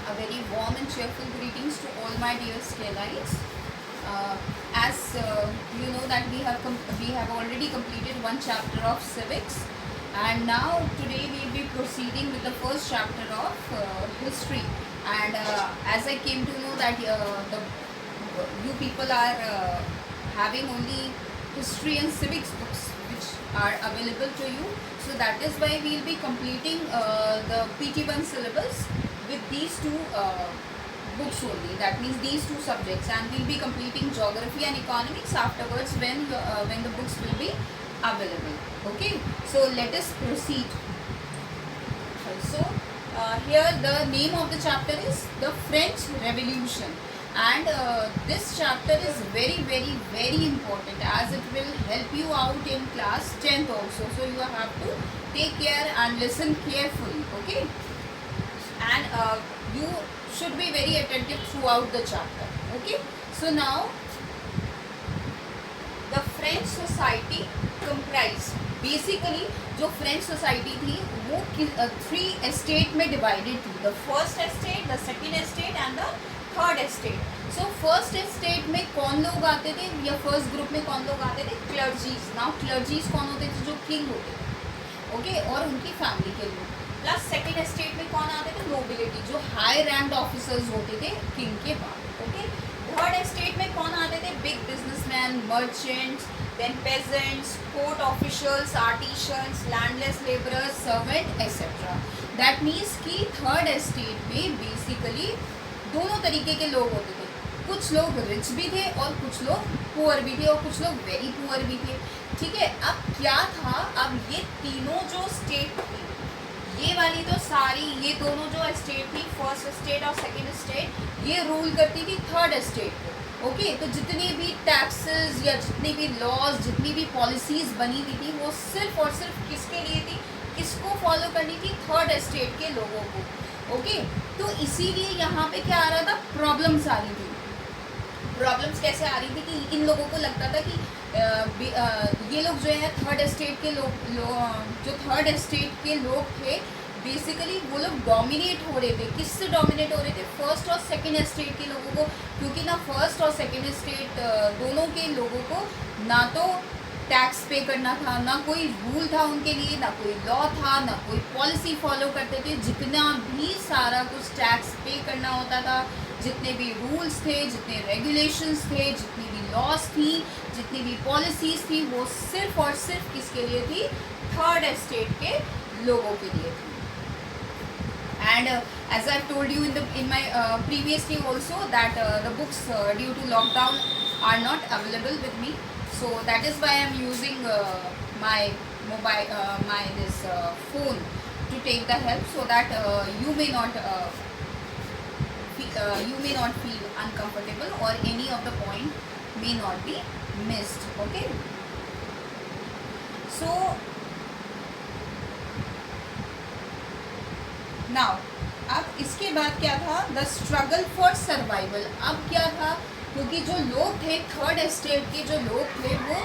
A very warm and cheerful greetings to all my dear Scalites. As you know that we have already completed one chapter of civics, and now today we will be proceeding with the first chapter of history. And as I came to know that you people are having only history and civics books which are available to you, so that is why we will be completing the PT1 syllabus with these two books only. That means these two subjects, and we'll be completing geography and economics afterwards when the books will be available. Okay, so let us proceed. So here the name of the chapter is the French Revolution, and this chapter is very important as it will help you out in class 10th also. So you have to take care and listen carefully. Okay, and you should be very attentive throughout the chapter. Okay, so now the French society comprised, basically जो French society थी वो 3 estate में divided थी, the first estate, the second estate and the third estate. So first estate में कौन लोग आते थे, या फर्स्ट ग्रुप में कौन लोग आते थे? क्लर्जीज. नाउ क्लर्जीज कौन होते थे? जो किंग होते थे. ओके, और उनकी फैमिली के लोग. प्लस सेकेंड एस्टेट में कौन आते थे? नोबिलिटी, जो हाई रैंक ऑफिसर्स होते थे किंग के बाद. ओके, थर्ड एस्टेट में कौन आते थे? Big businessman, merchants, then peasants, court officials, artisans, landless laborers, servant, etc. That means कि थर्ड एस्टेट में बेसिकली दोनों तरीके के लोग होते थे. कुछ लोग रिच भी थे और कुछ लोग पुअर भी थे, और कुछ लोग वेरी पुअर भी थे. ठीक है, अब क्या था, अब ये तीनों जो स्टेट थी, ये वाली तो सारी, ये दोनों जो स्टेट थी, फर्स्ट स्टेट और सेकेंड स्टेट, ये रूल करती थी थर्ड स्टेट को. ओके, तो जितनी भी टैक्सेस या जितनी भी लॉज, जितनी भी पॉलिसीज बनी हुई थी, वो सिर्फ और सिर्फ किसके लिए थी? किसको फॉलो करनी थी? थर्ड एस्टेट के लोगों को. ओके, तो इसीलिए यहाँ पे क्या आ रहा था? प्रॉब्लम्स आ रही थी. प्रॉब्लम्स कैसे आ रही थी कि इन लोगों को लगता था कि ये लोग जो है थर्ड एस्टेट के जो थर्ड एस्टेट के लोग थे, बेसिकली वो लोग डोमिनेट हो रहे थे. किससे डोमिनेट हो रहे थे? फर्स्ट और सेकेंड एस्टेट के लोगों को. क्योंकि ना फर्स्ट और सेकेंड एस्टेट दोनों के लोगों को ना तो टैक्स पे करना था, ना कोई रूल था उनके लिए, ना कोई लॉ था, ना कोई पॉलिसी फॉलो करते थे. जितना भी सारा कुछ टैक्स पे करना होता था, जितने भी रूल्स थे, जितने रेगुलेशंस थे, जितनी भी लॉज थी, जितनी भी पॉलिसीज थी, वो सिर्फ और सिर्फ किसके लिए थी? थर्ड एस्टेट के लोगों के लिए थी. And as I've told you in my previously also that the books due to lockdown are not available with me, so that is why I'm using my mobile this phone to take the help, so that you may not feel uncomfortable, or any of the point may not be missed. Okay, so now अब इसके बाद क्या था? The struggle for survival. अब क्या था? क्योंकि जो लोग थे थर्ड एस्टेट के, जो लोग थे वो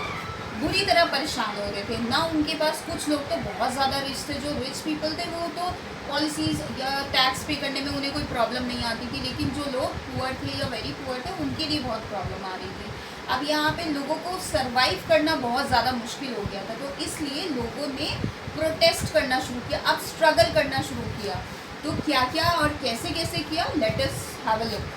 बुरी तरह परेशान हो रहे थे. ना उनके पास, कुछ लोग तो बहुत ज़्यादा रिच थे, जो रिच पीपल थे वो तो पॉलिसीज़ या टैक्स पे करने में उन्हें कोई प्रॉब्लम नहीं आती थी, लेकिन जो लोग पुअर थे या वेरी पुअर थे, उनके लिए बहुत प्रॉब्लम आ रही थी. अब यहाँ पे लोगों को सर्वाइव करना बहुत ज़्यादा मुश्किल हो गया था, तो इसलिए लोगों ने प्रोटेस्ट करना शुरू किया, अब स्ट्रगल करना शुरू किया. तो क्या क्या और कैसे कैसे किया? Let us have a look.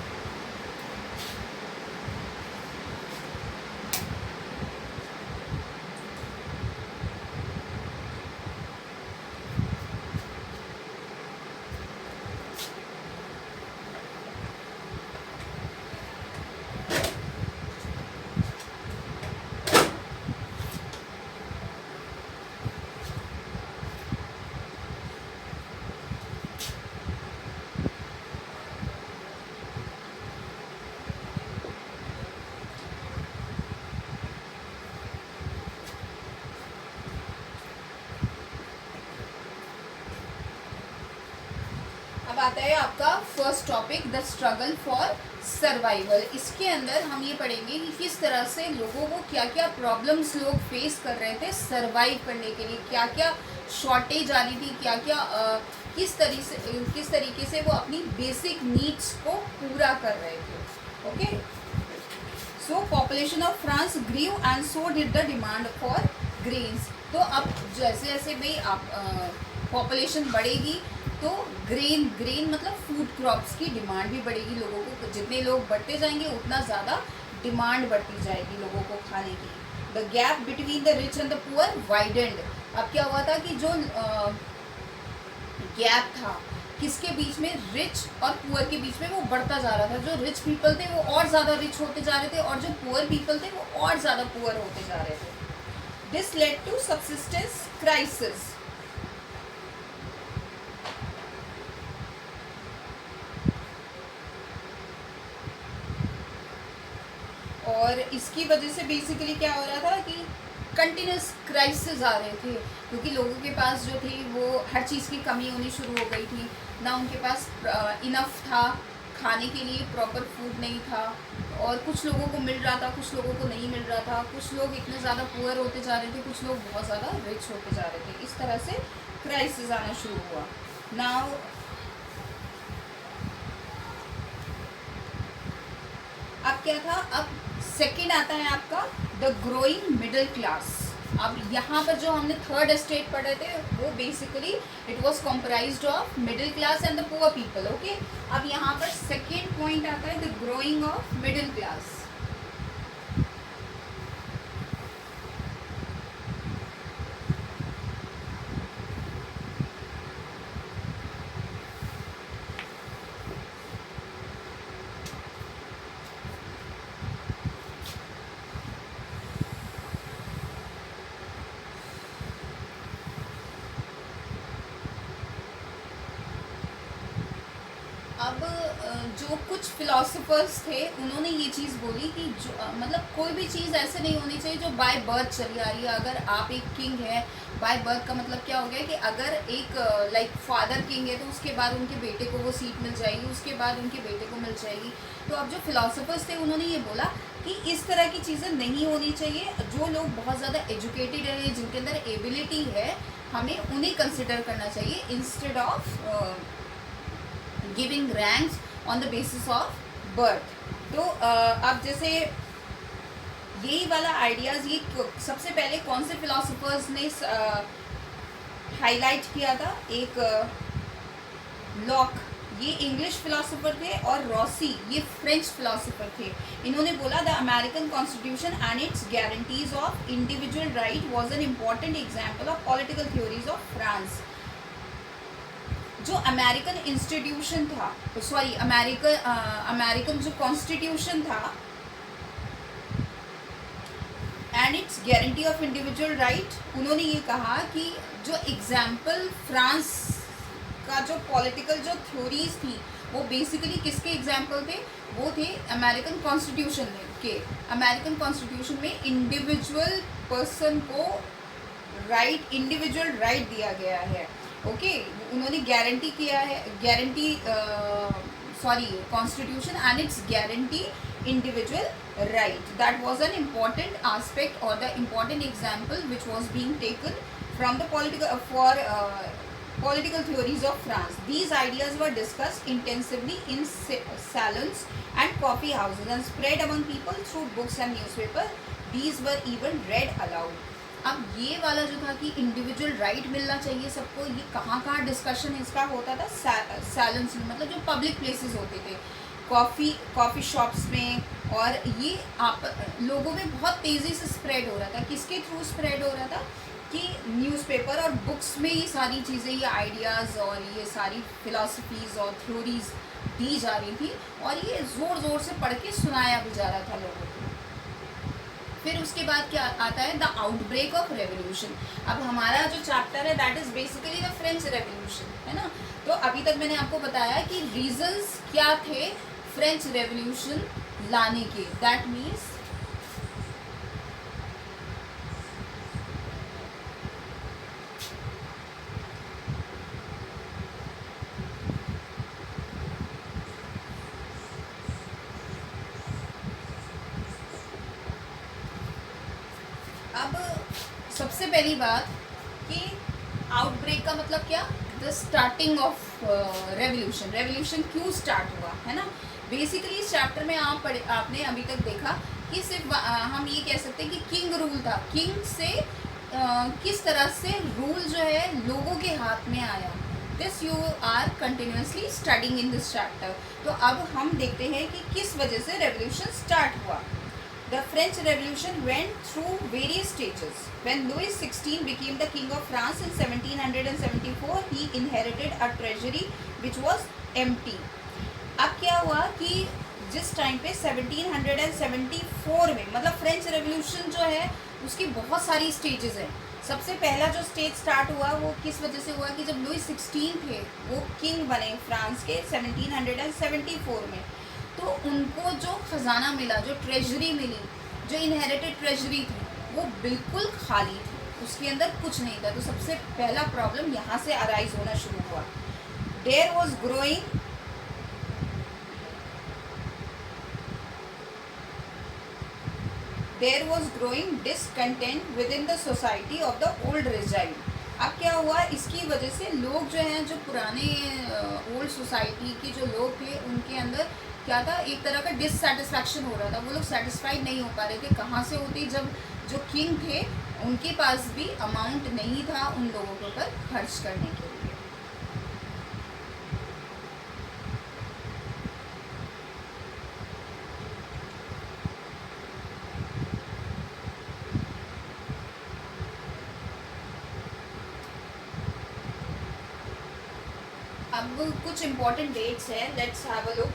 अब आता है आपका first topic, the struggle for survival. इसके अंदर हम ये पढ़ेंगे कि किस तरह से लोगों को क्या क्या प्रॉब्लम्स लोग फेस कर रहे थे सर्वाइव करने के लिए, क्या क्या शॉर्टेज आ रही थी, क्या क्या किस तरीके से वो अपनी बेसिक नीड्स को पूरा कर रहे थे। Okay, so population of France grew and so did the demand for grains. तो अब जैसे जैसे भाई आप पॉपुलेशन बढ़ेगी तो ग्रेन मतलब फूड क्रॉप्स की डिमांड भी बढ़ेगी। लोगों को, जितने लोग बढ़ते जाएंगे उतना ज़्यादा डिमांड बढ़ती जाएगी लोगों को खाने की। The gap between the rich and the poor widened. अब क्या हुआ था कि जो गैप था किसके बीच में, रिच और पुअर के बीच में, वो बढ़ता जा रहा था। जो रिच पीपल थे वो और ज़्यादा रिच होते जा रहे थे और जो पुअर पीपल थे वो और ज़्यादा पुअर होते जा रहे थे। This led to subsistence crisis. और इसकी वजह से बेसिकली क्या हो रहा था कि कंटिन्यूस क्राइसिस आ रहे थे, क्योंकि लोगों के पास जो थी वो हर चीज़ की कमी होनी शुरू हो गई थी। ना उनके पास इनफ था खाने के लिए, प्रॉपर फूड नहीं था, और कुछ लोगों को मिल रहा था, कुछ लोगों को नहीं मिल रहा था। कुछ लोग इतने ज़्यादा पुअर होते जा रहे थे, कुछ लोग बहुत ज़्यादा रिच होते जा रहे थे। इस तरह से क्राइसिस आना शुरू हुआ। नाउ अब क्या था, अब सेकंड आता है आपका द ग्रोइंग मिडिल क्लास। अब यहाँ पर जो हमने थर्ड स्टेट पढ़े थे वो basically it was comprised of middle class and the poor people. Okay, अब यहाँ पर सेकंड पॉइंट आता है the growing of middle class. अब जो कुछ फिलोसफर्स थे उन्होंने ये चीज़ बोली कि जो मतलब कोई भी चीज़ ऐसे नहीं होनी चाहिए जो बाय बर्थ चली आ रही है। अगर आप एक किंग है, बाय बर्थ का मतलब क्या हो गया कि अगर एक लाइक फादर किंग है तो उसके बाद उनके बेटे को वो सीट मिल जाएगी, उसके बाद उनके बेटे को मिल जाएगी। तो अब जो फिलोसफर्स थे उन्होंने ये बोला कि इस तरह की चीज़ें नहीं होनी चाहिए। जो लोग बहुत ज़्यादा एजुकेटेड है, जिनके अंदर एबिलिटी है, हमें उन्हें कंसिडर करना चाहिए instead of giving ranks on the basis of birth. तो अब जैसे यही वाला आइडियाज़ ये सबसे पहले कौन से फिलोसफर्स ने हाईलाइट किया था, एक लॉक, ये इंग्लिश फिलोसोफर थे, और रॉसी ये फ्रेंच फिलोसोफर थे। इन्होंने बोला the American constitution and it's guarantees of individual right was an important example of political theories of France. जो अमेरिकन इंस्टीट्यूशन था, सॉरी अमेरिकन जो कॉन्स्टिट्यूशन था and it's guarantee of individual right, उन्होंने ये कहा कि जो एग्जाम्पल फ्रांस का जो पॉलिटिकल जो थ्योरीज थी वो बेसिकली किसके एग्जाम्पल थे, वो थे अमेरिकन कॉन्स्टिट्यूशन के। अमेरिकन कॉन्स्टिट्यूशन में इंडिविजुअल पर्सन को राइट, इंडिविजुअल राइट दिया गया है। ओके, उन्होंने गारंटी किया है, guarantee constitution and it's guarantee individual right. That was an important aspect और the important example which was being taken from the political theories of France. These ideas were discussed intensively in salons and coffee houses and spread among people through books and newspaper. These were even read aloud. अब ये वाला जो था कि individual right मिलना चाहिए सबको, ये कहाँ डिस्कशन इसका होता था, सैलन्स में, मतलब जो पब्लिक प्लेसेस होते थे, कॉफ़ी शॉप्स में। और ये आप लोगों में बहुत तेज़ी से स्प्रेड हो रहा था। किसके थ्रू स्प्रेड हो रहा था कि न्यूज़पेपर और बुक्स में ये सारी चीज़ें, ये आइडियाज़ और ये सारी फिलॉसफीज़ और थ्योरीज दी जा रही थी, और ये ज़ोर ज़ोर से पढ़ के सुनाया भी जा रहा था लोगों को। फिर उसके बाद क्या आता है, द आउटब्रेक ऑफ रेवोल्यूशन। अब हमारा जो चैप्टर है that is basically the French revolution, है ना। तो अभी तक मैंने आपको बताया कि रीजंस क्या थे फ्रेंच रेवोल्यूशन लाने के। दैट मीन्स अब सबसे पहली बात कि आउटब्रेक का मतलब क्या, the starting of revolution, revolution क्यों स्टार्ट हुआ, है ना। बेसिकली इस चैप्टर में आपने अभी तक देखा कि सिर्फ हम ये कह सकते हैं कि किंग रूल था, किंग से किस तरह से रूल जो है लोगों के हाथ में आया। This you are continuously studying in this chapter. तो अब हम देखते हैं कि किस वजह से रेवोल्यूशन स्टार्ट हुआ। The French revolution went through various stages. When Louis 16 became the king of France in 1774, he inherited a treasury which was empty. अब क्या हुआ कि जिस टाइम पे 1774 में, मतलब फ्रेंच रेवोल्यूशन जो है उसकी बहुत सारी स्टेजेस हैं। सबसे पहला जो स्टेज स्टार्ट हुआ वो किस वजह से हुआ कि जब लुइस 16 थे वो किंग बने फ्रांस के 1774 में, तो उनको जो खजाना मिला, जो ट्रेजरी मिली, जो इनहेरिटेड ट्रेजरी थी, वो बिल्कुल खाली थी, उसके अंदर कुछ नहीं था। तो सबसे पहला प्रॉब्लम यहाँ से अराइज होना शुरू हुआ। There was growing There was growing discontent within the society of the old regime. अब क्या हुआ, इसकी वजह से लोग जो हैं, जो पुराने ओल्ड सोसाइटी के जो लोग थे, उनके अंदर क्या था, एक तरह का डिससेटिस्फैक्शन हो रहा था। वो लोग सेटिस्फाइड नहीं हो पा रहे थे। कहाँ से होती, जब जो किंग थे उनके पास भी अमाउंट नहीं था उन लोगों के ऊपर खर्च करने के लिए। अब कुछ इम्पोर्टेंट डेट्स हैं, लेट्स हैव अ लुक।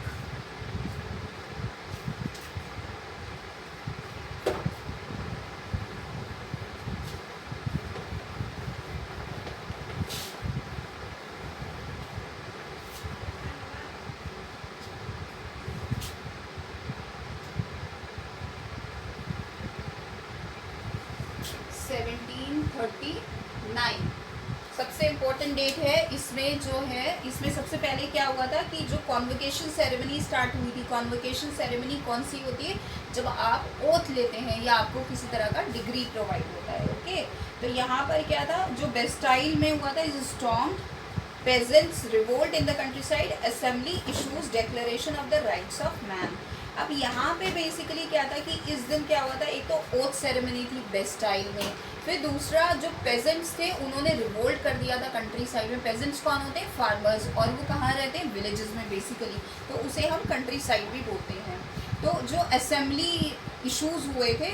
सबसे इम्पोर्टेंट डेट है इसमें जो है, इसमें सबसे पहले क्या हुआ था कि जो कॉन्वोकेशन सेरेमनी स्टार्ट हुई थी। कॉन्वोकेशन सेरेमनी कौन सी होती है, जब आप ओथ लेते हैं या आपको किसी तरह का डिग्री प्रोवाइड होता है। ओके, तो यहाँ पर क्या था, जो बेस्टाइल में हुआ था, is stormed, peasants revolt in the countryside, assembly issues declaration of the rights of man। अब यहाँ पे बेसिकली क्या था कि इस दिन क्या हुआ था, एक तो ओथ सेरेमनी थी बेस्टाइल में, फिर दूसरा जो पेजेंट्स थे उन्होंने रिवोल्ट कर दिया था कंट्री साइड में। पेजेंट्स कौन होते हैं, फार्मर्स, और वो कहाँ रहते हैं, विलेजेस में बेसिकली, तो उसे हम कंट्री साइड भी बोलते हैं। तो जो असेंबली इश्यूज हुए थे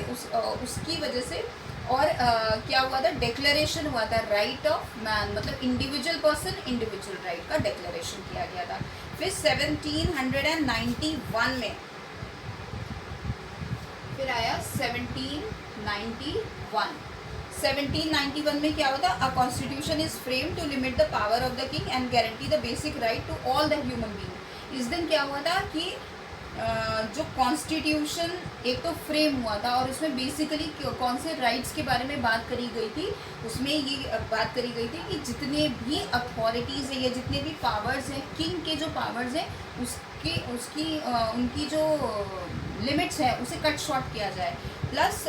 उसकी वजह से, और क्या हुआ था, डिक्लेरेशन हुआ था राइट ऑफ मैन, मतलब इंडिविजुअल पर्सन इंडिविजुअल राइट का डिक्लेरेशन किया गया था। फिर 1791 में फिर आया 1791 में क्या होता, a constitution is frame to limit the power of the king and guarantee the basic right to all the human being. इस दिन क्या हुआ था कि जो कॉन्स्टिट्यूशन एक तो फ्रेम हुआ था, और उसमें बेसिकली कौन से राइट्स के बारे में बात करी गई थी, उसमें ये बात करी गई थी कि जितने भी अथॉरिटीज़ हैं या जितने भी पावर्स हैं, किंग के जो पावर्स हैं उनकी जो लिमिट्स है उसे कट शॉर्ट किया जाए। प्लस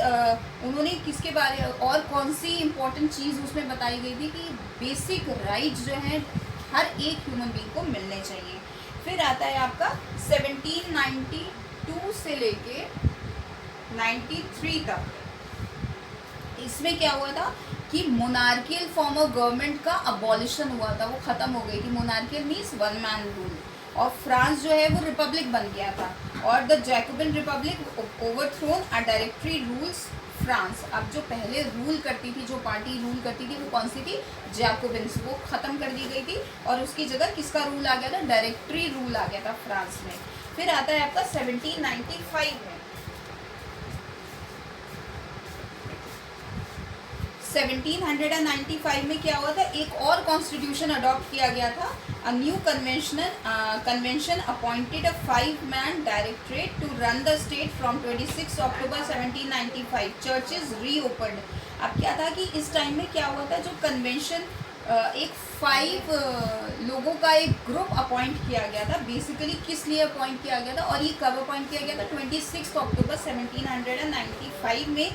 उन्होंने किसके बारे और कौन सी इम्पोर्टेंट चीज़ उसमें बताई गई थी कि बेसिक राइट्स जो हैं हर एक ह्यूमन बीइंग को मिलने चाहिए। फिर आता है आपका 1792 से लेके 93 तक। इसमें क्या हुआ था कि मोनार्कियल फॉर्म ऑफ गवर्नमेंट का अबॉलिशन हुआ था, वो ख़त्म हो गई थी। Monarchial means one man rule, और फ्रांस जो है वो रिपब्लिक बन गया था, और the Jacobian Republic overthrown a directory rules France. अब जो पहले रूल करती थी, जो पार्टी रूल करती थी, वो कौन सी थी, जैकोबिन्स, वो ख़त्म कर दी गई थी, और उसकी जगह किसका रूल आ गया था, डायरेक्टरी रूल आ गया था फ्रांस में। फिर आता है आपका 1795 में। 1795 में क्या हुआ था, एक और कॉन्स्टिट्यूशन अडॉप्ट किया गया था। A new convention appointed a 5-man directorate to run the state from 26 October 1795। Churches reopened. अब क्या था कि इस टाइम में क्या हुआ था, जो कन्वेंशन एक 5 लोगों का एक ग्रुप अपॉइंट किया गया था। बेसिकली किस लिए अपॉइंट किया गया था, और ये कब अपॉइंट किया गया था, 26 अक्टूबर 1795 में।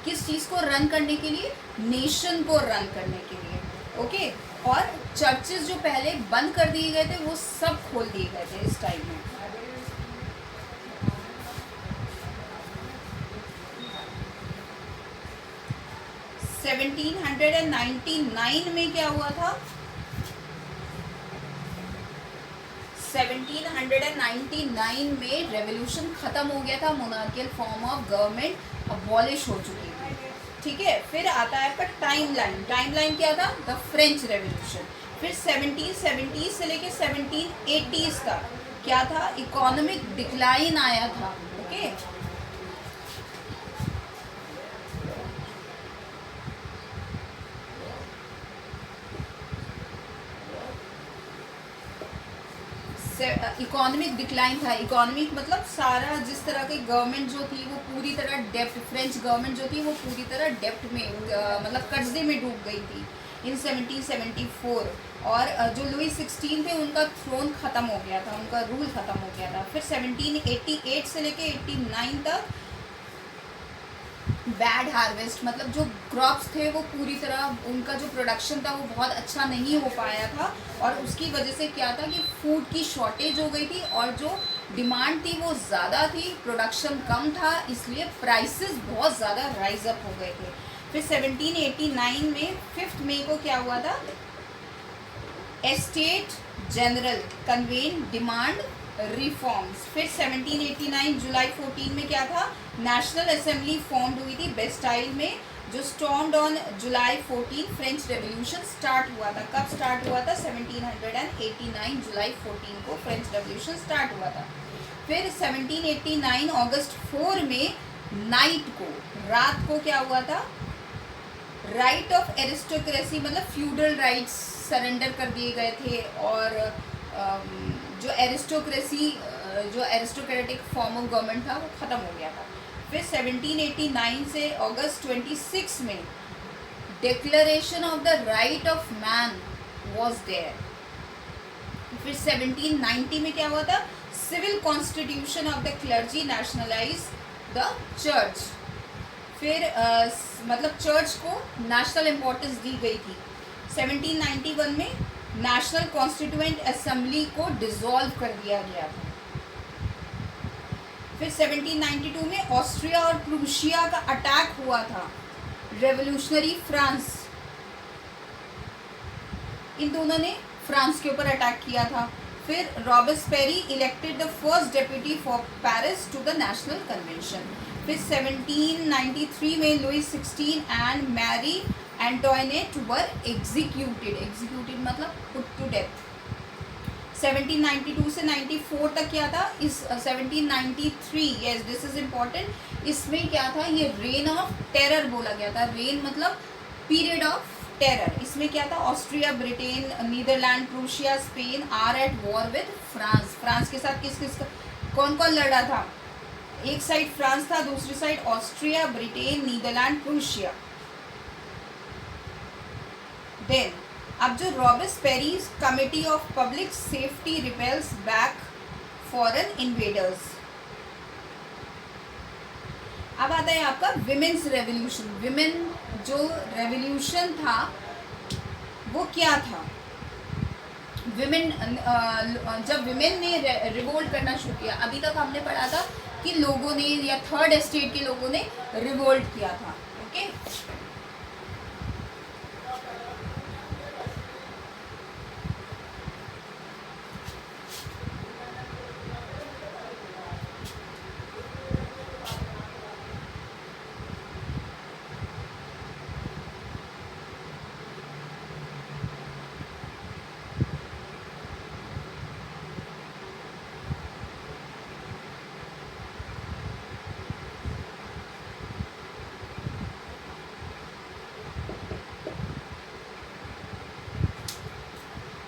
किस चीज़ को रन करने के लिए, नेशन को रन करने के लिए। ओके, और चर्चेस जो पहले बंद कर दिए गए थे वो सब खोल दिए गए थे इस टाइम में। सेवनटीन 1799 में क्या हुआ था? 1799 में रेवोल्यूशन खत्म हो गया था, monarchial form of government abolish हो चुकी थी। ठीक है, फिर आता है आपका टाइमलाइन। टाइमलाइन क्या था? The French revolution. फिर 1770 से लेके 1780 का क्या था? इकोनॉमिक डिक्लाइन आया था। ओके, इकोनॉमिक डिक्लाइन था। इकोनॉमिक मतलब सारा जिस तरह की गवर्नमेंट जो थी वो पूरी तरह डेप्ट, फ्रेंच गवर्नमेंट जो थी वो पूरी तरह डेप्ट में मतलब कर्जे में डूब गई थी इन 1774। और जो लुई 16 थे उनका थ्रोन ख़त्म हो गया था, उनका रूल ख़त्म हो गया था। फिर 1788 से लेके 89 तक बैड हार्वेस्ट, मतलब जो क्रॉप्स थे वो पूरी तरह, उनका जो प्रोडक्शन था वो बहुत अच्छा नहीं हो पाया था, और उसकी वजह से क्या था कि फूड की शॉर्टेज हो गई थी, और जो डिमांड थी वो ज़्यादा थी, प्रोडक्शन कम था, इसलिए प्राइसेस बहुत ज़्यादा राइज अप हो गए थे। फिर 1789 में 5 मई को क्या हुआ था? Estate general convene demand reforms. फिर 1789 जुलाई 14 में क्या था? नेशनल असेंबली फॉर्म्ड हुई थी बेस्टाइल में, जो stormed on July 14 French revolution start हुआ था। कब स्टार्ट हुआ था? 1789 जुलाई 14 को फ्रेंच रेवोल्यूशन स्टार्ट हुआ था। फिर 1789 अगस्त 4 में नाइट को, रात को क्या हुआ था? राइट ऑफ एरिस्टोक्रेसी, मतलब फ्यूडल राइट्स सरेंडर कर दिए गए थे, और जो एरिस्टोक्रेसी, जो एरिस्टोक्रेटिक फॉर्म ऑफ गवर्नमेंट था वो ख़त्म हो गया था। फिर 1789 से अगस्त 26 में declaration of the right of man was there. फिर 1790 में क्या हुआ था? Civil constitution of the clergy nationalise the church. फिर मतलब चर्च को नेशनल इम्पोर्टेंस दी गई थी। 1791 में नेशनल कॉन्स्टिट्यूएंट असेंबली को डिसॉल्व कर दिया गया था। फिर 1792 में ऑस्ट्रिया और प्रूशिया का अटैक हुआ था, रेवोल्यूशनरी फ्रांस, इन दोनों ने फ्रांस के ऊपर अटैक किया था। फिर Robespierre elected the first deputy for Paris to the national convention. फिर 1793 में Louis 16 and Marie Antoinette were executed मतलब पुट टू डेथ। 1792 से 94 तक क्या था? इस 1793, यस दिस इज इम्पॉर्टेंट, इसमें क्या था? ये रेन ऑफ टेरर बोला गया था। रेन मतलब पीरियड ऑफ टेरर। इसमें क्या था? Austria, Britain, Netherlands, Prussia, Spain are at war with France. France के साथ किस कौन कौन लड़ा था? एक साइड फ्रांस था, दूसरी side Austria, Britain, Netherlands, Prussia. Then अब जो Robespierre committee of public safety repels back foreign invaders. अब आता है आपका विमेन्स रेवोल्यूशन। विमेन जो रेवोल्यूशन था वो क्या था? विमेन, जब विमेन ने रिवोल्ट करना शुरू किया, अभी तक हमने पढ़ा था कि लोगों ने या थर्ड एस्टेट के लोगों ने रिवोल्ट किया था। ओके,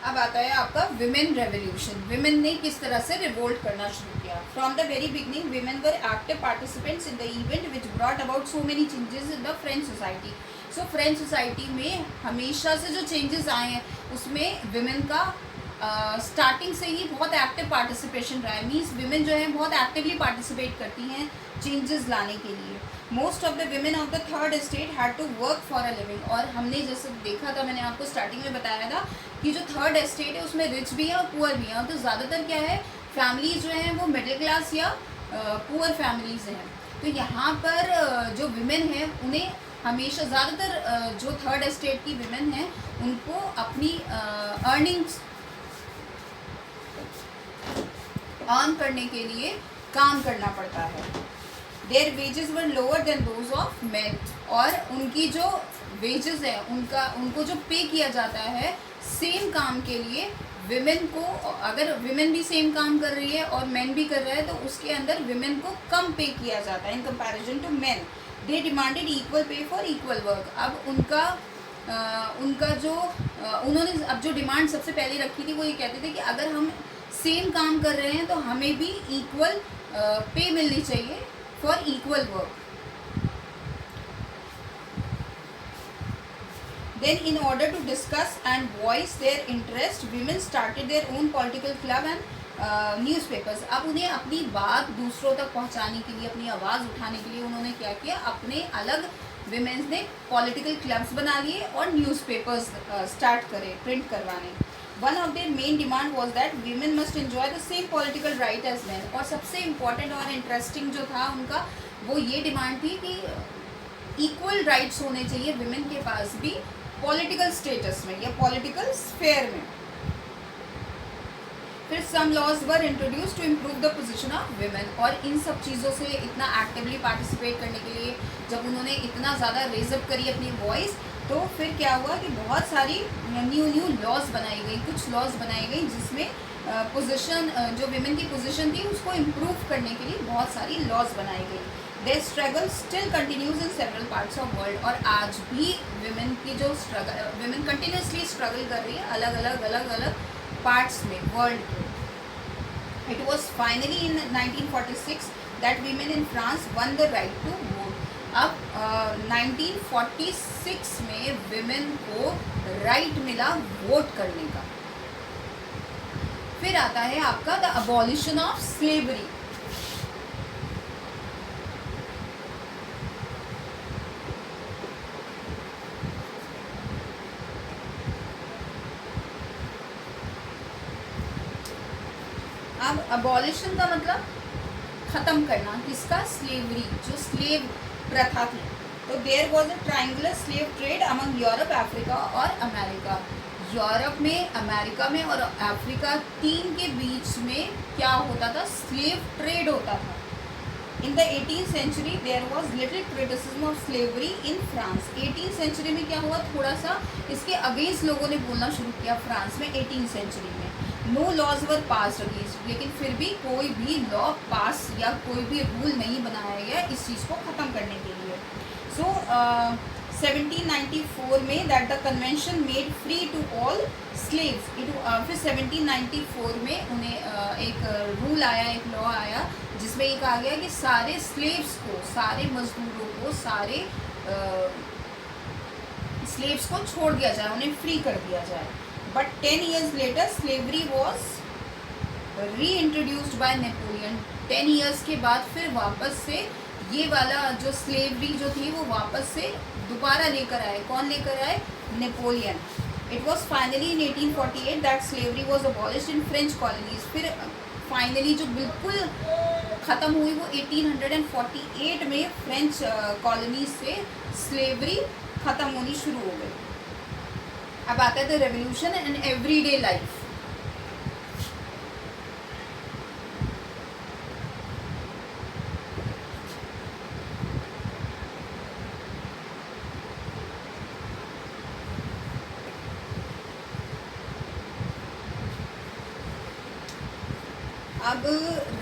अब आता है आपका विमेन रेवोल्यूशन। विमेन ने किस तरह से रिवोल्ट करना शुरू किया? From the very beginning women were active participants in the event which brought about so many changes in the French society. So French society में हमेशा से जो चेंजेस आए हैं उसमें विमेन का स्टार्टिंग से ही बहुत एक्टिव पार्टिसिपेशन रहा है, मीन्स विमेन जो है बहुत एक्टिवली पार्टिसिपेट करती हैं चेंजेस लाने के लिए। Most of the women of the third state had to work for a living, और हमने जैसे देखा था, मैंने आपको स्टार्टिंग में बताया था कि जो थर्ड स्टेट है उसमें रिच भी है और पुअर भी है, तो ज़्यादातर क्या है, फैमिलीज जो हैं वो मिडिल क्लास या पुअर फैमिलीज हैं। तो यहाँ पर जो विमेन है उन्हें हमेशा ज़्यादातर जो थर्ड स्टेट की विमेन हैं उनको अपनी अर्निंग्स अर्न करने के लिए काम करना पड़ता है। Their wages were lower than those of men, और उनकी जो वेजेस है उनको जो पे किया जाता है सेम काम के लिए, विमेन को, अगर विमेन भी सेम काम कर रही है और मेन भी कर रहा है तो उसके अंदर विमेन को कम पे किया जाता है in comparison to men. They demanded equal pay for equal work. अब उनका जो उन्होंने अब जो डिमांड सबसे पहले रखी थी वो ये कहते थे कि अगर हम सेम काम कर रहे हैं तो हमें भी इक्वल पे मिलनी चाहिए for equal work. Then in order to discuss and voice their interest, women started their own political club and newspapers। अब उन्हें अपनी बात दूसरों तक पहुंचाने के लिए, अपनी आवाज़ उठाने के लिए उन्होंने क्या किया, अपने अलग विमेंस ने पॉलिटिकल क्लब्स बना लिए और न्यूज़पेपर्स स्टार्ट करे प्रिंट करवाने। One of their main demand was that women must enjoy the same political right as man. और सबसे इम्पॉर्टेंट और इंटरेस्टिंग जो था उनका, वो ये डिमांड थी कि इक्वल राइट्स होने चाहिए विमेन के पास भी पॉलिटिकल स्टेटस में या पॉलिटिकल स्फेयर में। फिर some laws were introduce to improve the position of women. और इन सब चीज़ों से इतना एक्टिवली पार्टिसिपेट करने के लिए, जब उन्होंने इतना ज़्यादा रेजअप करी अपनी वॉइस, तो फिर क्या हुआ कि बहुत सारी न्यू लॉज बनाई गई, कुछ लॉज बनाई गई जिसमें पोजीशन, जो विमेन की पोजीशन थी उसको इम्प्रूव करने के लिए बहुत सारी लॉज बनाई गई। Their struggle still continues in several parts of world। और आज भी विमेन की जो स्ट्रगल, विमेन कंटिन्यूसली स्ट्रगल कर रही है अलग अलग पार्ट्स में वर्ल्ड के। It was finally in 1946 that women in France won the right to vote. अब 1946 में विमेन को राइट मिला वोट करने का। फिर आता है आपका द अबॉलिशन ऑफ स्लेवरी। अब अबॉलिशन का मतलब ख़त्म करना, किसका, स्लेवरी, जो स्लेव प्रथा थी। तो there was a triangular slave trade among Europe, Africa और अमेरिका। यूरोप में, अमेरिका में और अफ्रीका, तीन के बीच में क्या होता था, स्लेव ट्रेड होता था। In the 18th century there was little criticism of slavery in France. 18th century में क्या हुआ, थोड़ा सा इसके अगेंस्ट लोगों ने बोलना शुरू किया फ्रांस में 18th century में। No laws were passed against, लेकिन फिर भी कोई भी लॉ पास या कोई भी रूल नहीं बनाया गया इस चीज़ को ख़त्म करने के लिए। सो 1794 में that the convention made free to all slaves. फिर 1794 में उन्हें एक रूल आया, एक लॉ आया जिसमें ये कहा गया कि सारे स्लेव्स को, सारे मजदूरों को, सारे स्लेव्स को छोड़ दिया जाए, उन्हें फ्री कर दिया जाए। But 10 years later slavery was reintroduced by Napoleon। 10 years के बाद फिर वापस से ये वाला जो स्लेवरी जो थी वो वापस से दोबारा लेकर आए। कौन लेकर आए, Napoleon. It was finally in 1848 that slavery was abolished in French colonies। फिर फाइनली जो बिल्कुल ख़त्म हुई वो 1848 में फ्रेंच कॉलोनीज से स्लेवरी ख़त्म होनी शुरू हो गई। अब आता है the revolution and everyday life. अब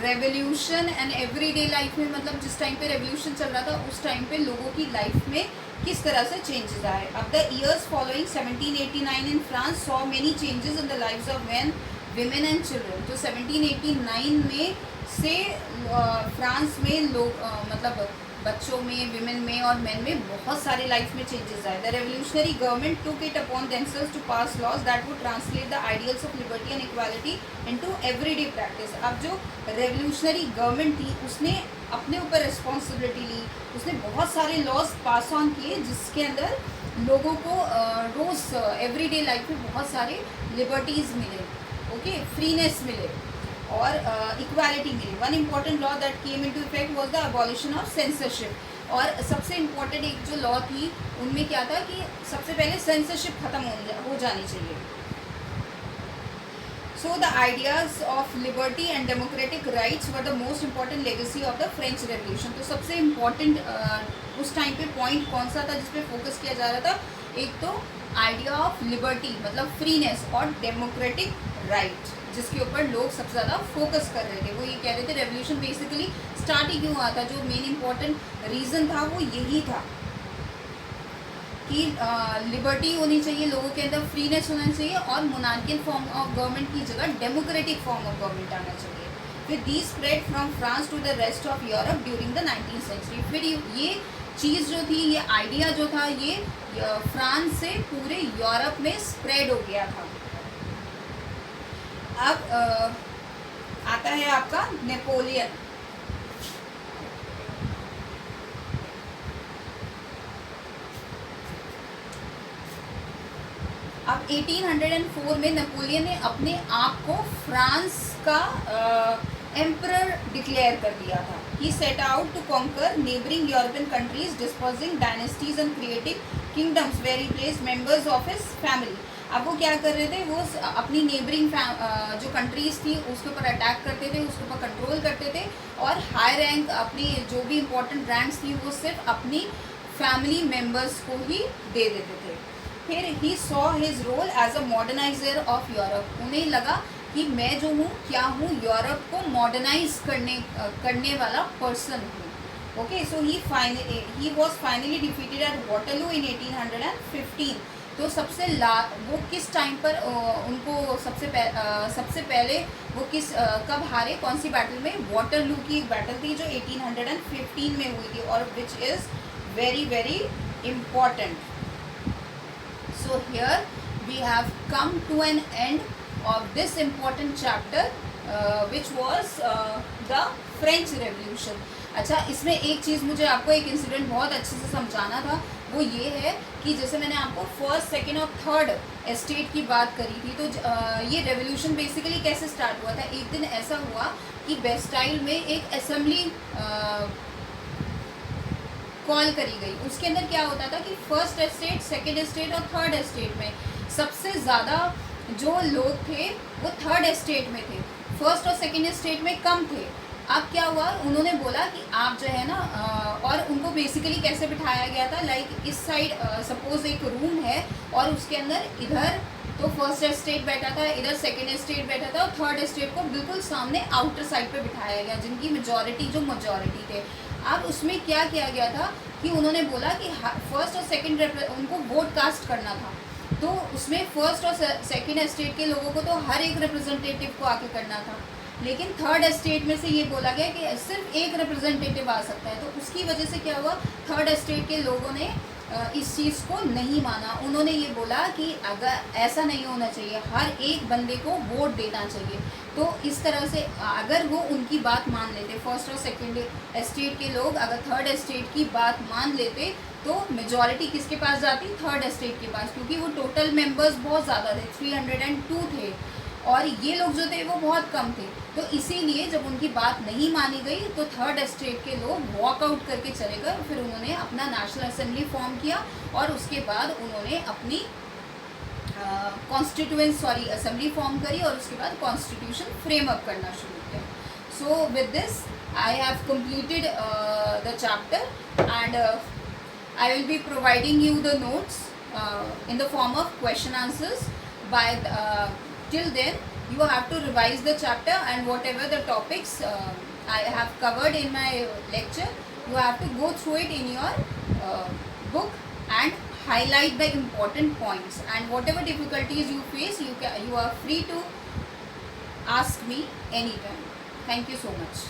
रेवोल्यूशन एंड एवरीडे लाइफ में मतलब जिस टाइम पे रेवोल्यूशन चल रहा था उस टाइम पे लोगों की लाइफ में किस तरह से चेंजेस आए। अब the years following 1789 in France saw many changes in the lives of man, women and children. तो 1789 में से फ्रांस में लोग मतलब बच्चों में, विमेन में और मेन में बहुत सारे लाइफ में चेंजेस आए. The revolutionary government took it upon themselves to pass laws that would translate the ideals of liberty and equality into everyday practice. अब जो रेवोल्यूशनरी गवर्नमेंट थी उसने अपने ऊपर रिस्पॉन्सिबिलिटी ली, उसने बहुत सारे लॉज पास ऑन किए जिसके अंदर लोगों को रोज़ एवरीडे लाइफ में बहुत सारे लिबर्टीज़ मिले, ओके, फ्रीनेस मिले और इक्वालिटी मिली. One important law that came into effect was the abolition of censorship. और सबसे इम्पॉर्टेंट एक जो लॉ थी उनमें क्या था कि सबसे पहले सेंसरशिप खत्म हो जानी चाहिए. So the ideas of liberty and democratic rights were the most important legacy of the French Revolution. तो सबसे इम्पॉर्टेंट उस टाइम पे पॉइंट कौन सा था जिस पे फोकस किया जा रहा था? एक तो आइडिया ऑफ लिबर्टी मतलब फ्रीनेस और डेमोक्रेटिक राइट जिसके ऊपर लोग सबसे ज़्यादा फोकस कर रहे थे. वो ये कह रहे थे रेवोल्यूशन बेसिकली स्टार्ट ही क्यों हुआ था, जो मेन इम्पॉर्टेंट रीज़न था वो यही था कि लिबर्टी होनी चाहिए, लोगों के अंदर फ्रीनेस होना चाहिए और मोनार्कियल फॉर्म ऑफ गवर्नमेंट की जगह डेमोक्रेटिक फॉर्म ऑफ गवर्नमेंट आना चाहिए. फिर the spread from France to the rest of Europe during the 19th century. फिर ये चीज़ जो थी, ये आइडिया जो था, ये फ्रांस से पूरे यूरोप में स्प्रेड हो गया था. अब आता है आपका नेपोलियन. अब 1804 में नेपोलियन ने अपने आप को फ्रांस का एम्परर डिक्लेयर कर दिया था. He set out to conquer neighbouring European countries, disposing dynasties and creating kingdoms where he placed members of his family. अब वो क्या कर रहे थे, वो अपनी नेबरिंग जो कंट्रीज़ थी उसके ऊपर अटैक करते थे, उसके ऊपर कंट्रोल करते थे और हाई रैंक अपनी जो भी इम्पोर्टेंट रैंक्स थी वो सिर्फ अपनी फैमिली मेम्बर्स को ही दे देते थे. फिर he saw his role as a moderniser of Europe. उन्हें लगा कि मैं जो हूँ क्या हूँ, यूरोप को मॉडर्नाइज करने वाला पर्सन हूँ. Okay, so he was finally defeated at Waterloo in 1815. तो वो किस टाइम पर उनको सबसे पहले वो कब हारे, कौन सी बैटल में? वाटरलू की एक बैटल थी जो 1815 में हुई थी और which is very very important. So here we have come to an end of this important chapter which was the French Revolution. अच्छा, इसमें एक चीज़ मुझे आपको एक इंसिडेंट बहुत अच्छे से समझाना था. वो ये है कि जैसे मैंने आपको फर्स्ट, सेकेंड और थर्ड एस्टेट की बात करी थी, तो ये रेवोल्यूशन बेसिकली कैसे स्टार्ट हुआ था. एक दिन ऐसा हुआ कि बेस्टाइल में एक असेंबली कॉल करी गई. उसके अंदर क्या होता था कि फर्स्ट एस्टेट, सेकेंड एस्टेट और थर्ड एस्टेट में सबसे ज़्यादा जो लोग थे वो थर्ड एस्टेट में थे, फर्स्ट और सेकेंड एस्टेट में कम थे. अब क्या हुआ, उन्होंने बोला कि आप जो है ना, और उनको बेसिकली कैसे बिठाया गया था, लाइक इस साइड सपोज एक रूम है और उसके अंदर इधर तो फर्स्ट एस्टेट बैठा था, इधर सेकेंड एस्टेट बैठा था और थर्ड एस्टेट को बिल्कुल सामने आउटर साइड पे बिठाया गया, जिनकी मेजॉरिटी थे. अब उसमें क्या किया गया था कि उन्होंने बोला कि फर्स्ट और सेकंड उनको वोट कास्ट करना था. तो उसमें फर्स्ट और सेकंड एस्टेट के लोगों को तो हर एक रिप्रेजेंटेटिव को आके करना था, लेकिन थर्ड एस्टेट में से ये बोला गया कि सिर्फ एक रिप्रेजेंटेटिव आ सकता है. तो उसकी वजह से क्या हुआ, थर्ड एस्टेट के लोगों ने इस चीज़ को नहीं माना. उन्होंने ये बोला कि अगर ऐसा नहीं होना चाहिए, हर एक बंदे को वोट देना चाहिए. तो इस तरह से अगर वो उनकी बात मान लेते, फर्स्ट और सेकंड एस्टेट के लोग अगर थर्ड एस्टेट की बात मान लेते तो मेजॉरिटी किसके पास जाती, थर्ड एस्टेट के पास, क्योंकि वो टोटल मेंबर्स बहुत ज़्यादा थे, 302 थे और ये लोग जो थे वो बहुत कम थे. तो इसीलिए जब उनकी बात नहीं मानी गई तो थर्ड एस्टेट के लोग वॉकआउट करके चले गए. फिर उन्होंने अपना नेशनल असेंबली फॉर्म किया और उसके बाद उन्होंने अपनी असेंबली फॉर्म करी और उसके बाद कॉन्स्टिट्यूशन फ्रेम अप करना शुरू किया. So with this I have completed the chapter and I will be providing you the notes in the form of question answers. Till then you have to revise the chapter and whatever the topics I have covered in my lecture, you have to go through it in your book and highlight the important points, and whatever difficulties you face, you are free to ask me anytime. Thank you so much.